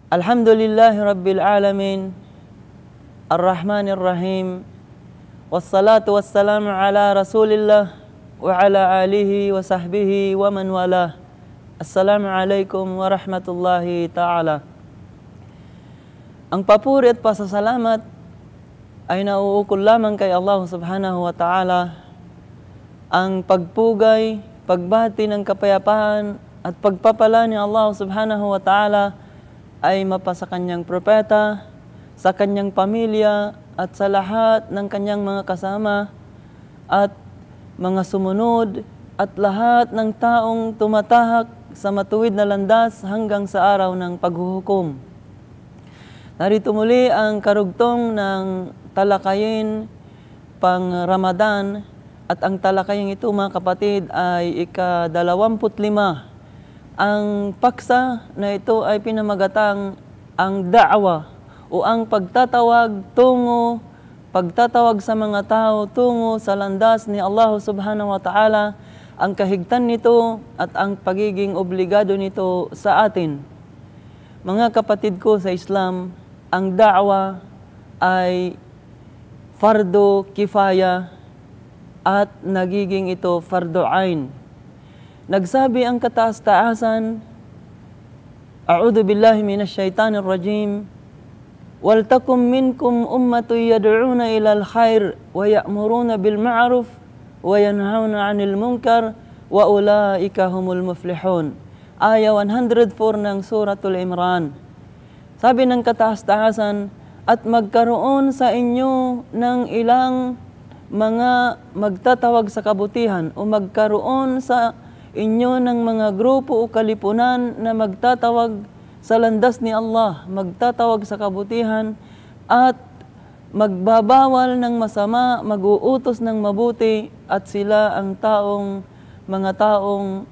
Alhamdulillahi Rabbil Alamin, Ar-Rahmanir Rahim, wassalatu wassalamu ala Rasulillah wa ala alihi wa sahbihi wa man walah. Assalamualaikum warahmatullahi ta'ala. Ang papuri at pasasalamat ay nauukol lamang kay Allah subhanahu wa ta'ala. Ang pagpugay, pagbati ng kapayapaan at pagpapala ni Allah subhanahu wa ta'ala ay mapa sa kanyang propeta, sa kanyang pamilya, at sa lahat ng kanyang mga kasama, at mga sumunod, at lahat ng taong tumatahak sa matuwid na landas hanggang sa araw ng paghuhukom. Narito muli ang karugtong ng talakayin pang Ramadan, at ang talakayin ito mga kapatid ay ika-25. Ang paksa na ito ay pinamagatang ang da'wa o ang pagtatawag sa mga tao tungo sa landas ni Allah subhanahu wa ta'ala, ang kahigtan nito at ang pagiging obligado nito sa atin. Mga kapatid ko sa Islam, ang da'wa ay fardo kifaya at nagiging ito fardo ain. Nagsabi ang kataas-taasan, A'udhu billahi minash shaitanir rajim, Waltakum minkum ummatu yad'una ilal khair wa ya'muruna bil ma'ruf wa yanhauna 'anil munkar wa ulaika humul muflihun. Aya 104 ng Suratul Imran. Sabi ng kataas-taasan, at magkaroon sa inyo ng ilang mga magtatawag sa kabutihan o magkaroon sa inyo ng mga grupo o kalipunan na magtatawag sa landas ni Allah, magtatawag sa kabutihan at magbabawal ng masama, mag-uutos ng mabuti, at sila ang mga taong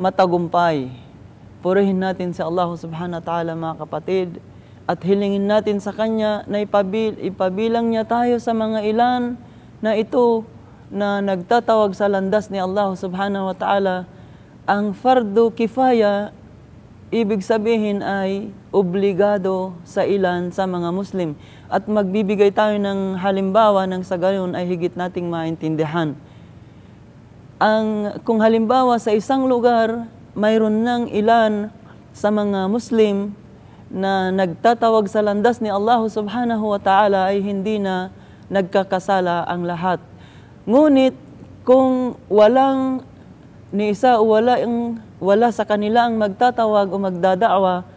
matagumpay. Purihin natin si Allah subhanahu wa ta'ala mga kapatid, at hilingin natin sa Kanya na ipabilang niya tayo sa mga ilan na ito na nagtatawag sa landas ni Allah subhanahu wa ta'ala. Ang fardu kifaya, ibig sabihin ay obligado sa ilan sa mga Muslim. At magbibigay tayo ng halimbawa nang sa gayon ay higit nating maintindihan. Kung halimbawa sa isang lugar, mayroon ng ilan sa mga Muslim na nagtatawag sa landas ni Allah subhanahu wa ta'ala, ay hindi na nagkakasala ang lahat. Ngunit kung walang ni isa o wala sa kanila ang magtatawag o magdada'wa,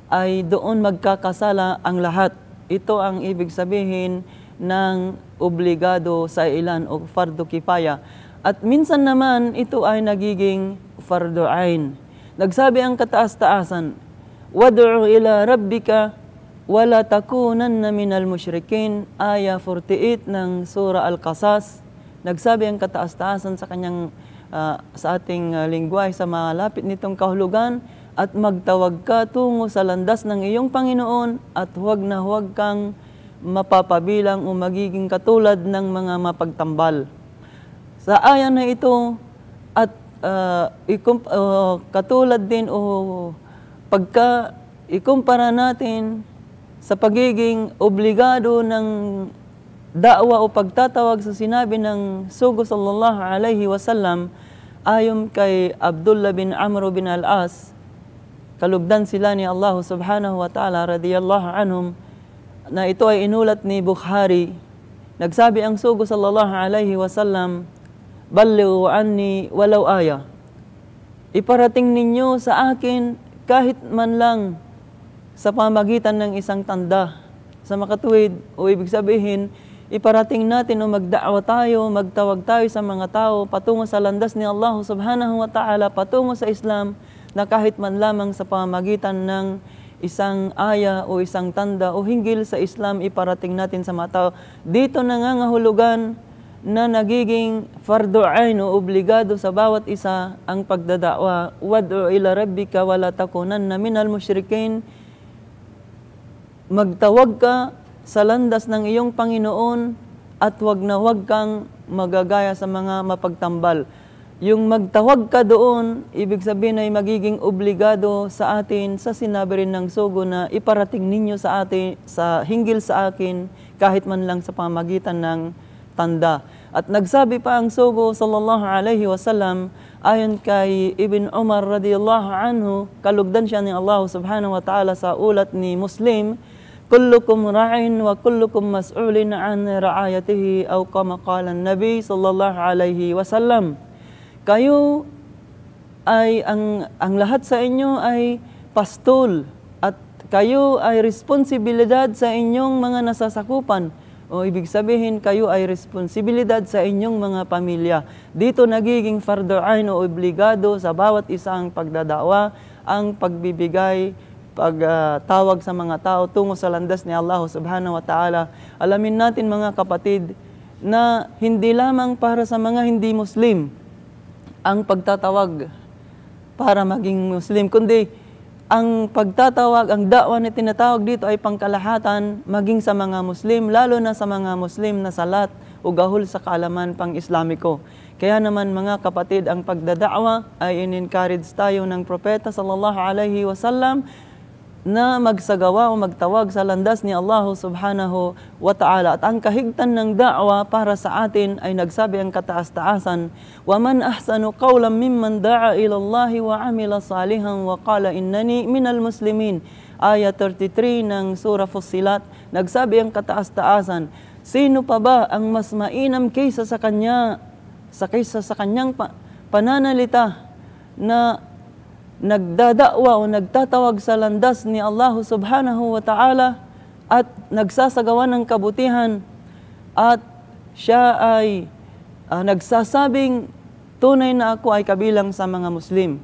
ay doon magkakasala ang lahat. Ito ang ibig sabihin ng obligado sa ilan o fardu kifaya. At minsan naman ito ay nagiging fardu ain. Nagsabi ang kataas-taasan, Wad'u ila rabbika wala takunanna minal musyrikin. Aya 48 ng Surah Al-Qasas. Nagsabi ang kataas-taasan sa kanyang sa ating lingwahe sa malapit nitong kahulugan, at magtawag ka tungo sa landas ng iyong Panginoon, at huwag na huwag kang mapapabilang o magiging katulad ng mga mapagtambal. Sa aya na ito, at katulad din o pagka ikumpara natin sa pagiging obligado ng da'wa o pagtatawag sa sinabi ng Sugo sallallahu alaihi wasallam, ayon kay Abdullah bin Amr bin al-As, kalugdan sila ni Allah subhanahu wa ta'ala radiyallahu anhum, na ito ay inulat ni Bukhari. Nagsabi ang Sugo sallallahu alaihi wasallam, Ballighu anni walau aya. Iparating ninyo sa akin kahit man lang sa pamagitan ng isang tanda. Sa makatuwid, o ibig sabihin, iparating natin o magda'wa tayo, magtawag tayo sa mga tao patungo sa landas ni Allah subhanahu wa ta'ala, patungo sa Islam, na kahit man lamang sa pamamagitan ng isang aya o isang tanda o hinggil sa Islam, iparating natin sa mga tao. Dito nangangahulugan na nagiging fardu ain o obligado sa bawat isa ang pagdada'wa. Wad'u ila rabbika wala takunanna minal musyrikin. Magtawag ka sa landas ng iyong Panginoon, at wag na wag kang magagaya sa mga mapagtambal. yung magtawag ka doon, ibig sabihin ay magiging obligado sa atin sa sinabi rin ng sugo na iparating ninyo sa atin, sa hinggil sa akin, kahit man lang sa pamagitan ng tanda. At nagsabi pa ang sugo sallallahu alaihi wasallam, ayon kay Ibn Umar radiyallahu anhu, kalugdan siya ni Allah subhanahu wa ta'ala sa ulat ni Muslim, kullukum ra'in wa kullukum mas'ulin an ra'ayatihi, aw kama qala an-nabi sallallahu alaihi wasallam. Kayo ay, ang lahat sa inyo ay pastol at kayo ay responsibilidad sa inyong mga nasasakupan. O ibig sabihin, kayo ay responsibilidad sa inyong mga pamilya. Dito nagiging fardu ain o obligado sa bawat isang pagdadawa ang pagbibigay, pagtawag sa mga tao tungo sa landas ni Allah subhanahu wa ta'ala. Alamin natin mga kapatid na hindi lamang para sa mga hindi Muslim ang pagtatawag para maging Muslim, kundi ang pagtatawag, ang da'wa na tinatawag dito ay pangkalahatan maging sa mga Muslim, lalo na sa mga Muslim na salat o gahol sa kaalaman pang-Islamiko. Kaya naman mga kapatid, ang pagdada'wa ay in-encourage tayo ng Propeta sallallahu alaihi wasallam na magsagawa o magtawag sa landas ni Allah subhanahu wa ta'ala. At ang kahigtan ng da'wa para sa atin ay nagsabi ang kataas-taasan, وَمَنْ أَحْسَنُ قَوْلًا مِمَّنْ دَعَى إِلَى اللَّهِ وَعَمِلَ صَالِحًا وَقَالَ إِنَّنِي مِنَ الْمُسْلِمِينَ. Aya 33 ng Surah Fussilat, nagsabi ang kataas-taasan, sino pa ba ang mas mainam kaysa sa kanya, kaysa sa kanyang pananalita na nagdada'wa o nagtatawag sa landas ni Allah subhanahu wa ta'ala at nagsasagawa ng kabutihan at siya ay nagsasabing tunay na ako ay kabilang sa mga Muslim.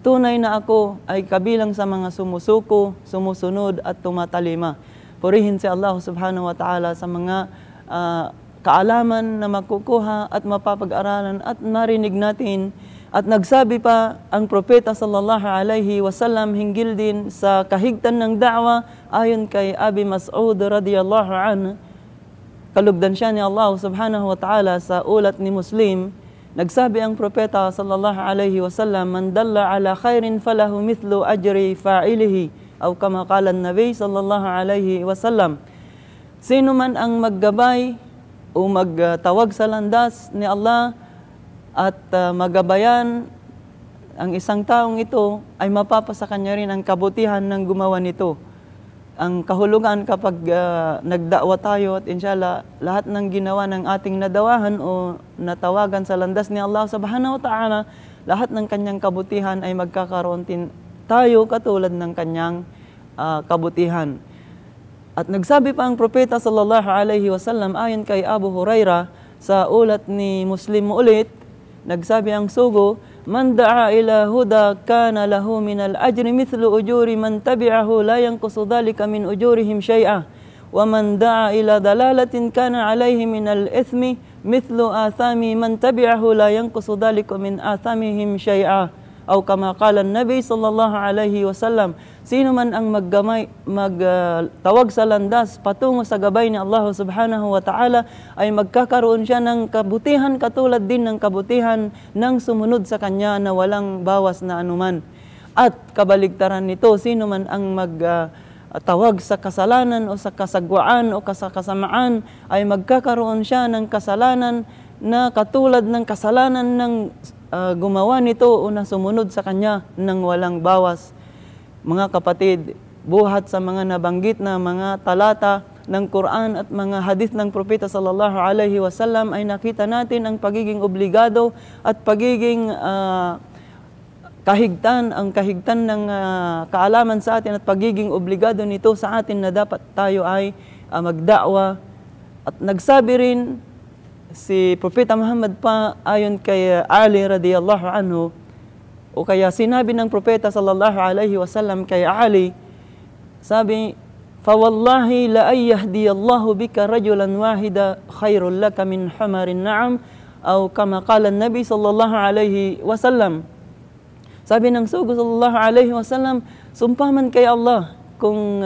Tunay na ako ay kabilang sa mga sumusuko, sumusunod at tumatalima. Purihin si Allah subhanahu wa ta'ala sa mga kaalaman na makukuha at mapapag-aralan at marinig natin. At nagsabi pa ang Propeta sallallahu alaihi wasallam hinggil din sa kahigtan ng da'wa ayon kay Abi Mas'ud radiyallahu anhu, kalugdan siya ni Allah subhanahu wa ta'ala sa ulat ni Muslim. Nagsabi ang Propeta sallallahu alaihi wasallam, man dalla ala khairin falahu mithlu ajri fa'ilihi, aw kama qala an-nabi sallallahu alaihi wasallam. Sino man ang maggabay o magtawag sa landas ni Allah at magabayan ang isang taong ito, ay mapapasa kanya rin ang kabutihan ng gumawa nito. Ang kahulugan kapag nagda'wa tayo at inshallah lahat ng ginawa ng ating nadawahan o natawagan sa landas ni Allah subhanahu wa ta'ala, lahat ng kanyang kabutihan ay magkakaroon din tayo katulad ng kanyang kabutihan. At nagsabi pa ang Propeta sallallahu alaihi wasallam ayon kay Abu Hurairah sa ulat ni Muslim ulit, nagsabi ang sugo, man da'a ila huda kana lahu min al-ajri mithlu ujuri man tabi'ahu la yanqusu dhalika min ujurihim shay'a wa man da'a ila dalalatin kana alayhi min al-ithmi mithlu athami man tabi'ahu la yanqusu dhalika min athamihim shay'a, aw kama qala an-nabi sallallahu alaihi wasallam. Sino man ang magtawag sa landas patungo sa gabay ni Allah subhanahu wa ta'ala ay magkakaroon siya ng kabutihan katulad din ng kabutihan ng sumunod sa kanya na walang bawas na anuman. At kabaligtaran nito, sino man ang magtawag sa kasalanan o sa kasagwaan o sa kasamaan ay magkakaroon siya ng kasalanan na katulad ng kasalanan ng gumawa nito o na sumunod sa kanya ng walang bawas. Mga kapatid, buhat sa mga nabanggit na mga talata ng Quran at mga hadith ng Propeta sallallahu alaihi wasallam ay nakita natin ang pagiging obligado at pagiging ang kahigtan ng kaalaman sa atin at pagiging obligado nito sa atin na dapat tayo ay magda'wa. At nagsabi rin si Propeta Muhammad pa ayon kay Ali radiyallahu anhu, o kaya sinabi ng Propeta sallallahu alaihi wasallam kay Ali, sabi, fawallahi la ayyahdiyallahu bika rajulan wahida khairul laka min humarin na'am, aw kama qala an-nabi sallallahu alaihi wasallam. Sabi ng sugo sallallahu alaihi wasallam, sumpaman kay Allah, kung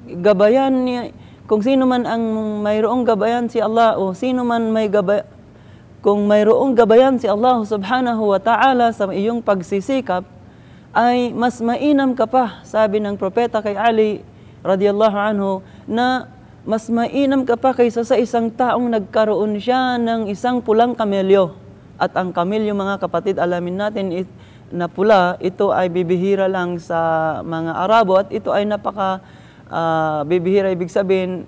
gabayan niya, kung sino man ang mayroong gabayan si Allah o sino man may gabay, kung mayroong gabayan si Allah subhanahu wa ta'ala sa iyong pagsisikap, ay mas mainam ka pa, sabi ng propeta kay Ali radiyallahu anhu, na mas mainam ka pa kaysa sa isang taong nagkaroon siya ng isang pulang kamelyo. At ang kamelyo, mga kapatid, alamin natin na pula, ito ay bibihira lang sa mga Arabo at ito ay napaka bibihira, ibig sabihin,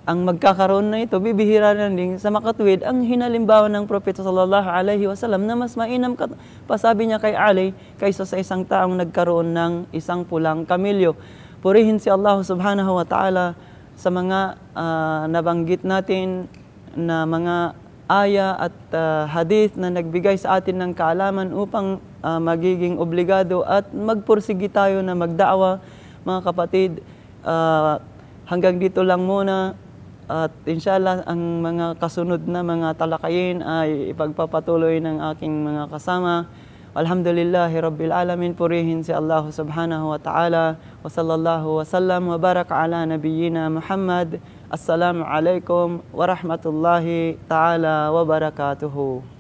ang magkakaroon na ito, bibihira na din sa makatuwid ang hinalimbawa ng Propeta sallallahu alaihi wasallam na mas mainam ka, pasabi niya kay Ali, kaysa sa isang taong nagkaroon ng isang pulang kamilyo. Purihin si Allah subhanahu wa ta'ala sa mga nabanggit natin na mga aya at hadith na nagbigay sa atin ng kaalaman upang magiging obligado at magpursigi tayo na magdaawa. Mga kapatid, hanggang dito lang muna. At inshallah, ang mga kasunod na mga talakayin ay ipagpapatuloy ng aking mga kasama. Alhamdulillahi Rabbil Alamin. Purihin si Allah subhanahu wa ta'ala. Wa sallallahu wa sallam wa baraka ala nabiyyina Muhammad. Assalamu alaikum wa rahmatullahi ta'ala wa barakatuhu.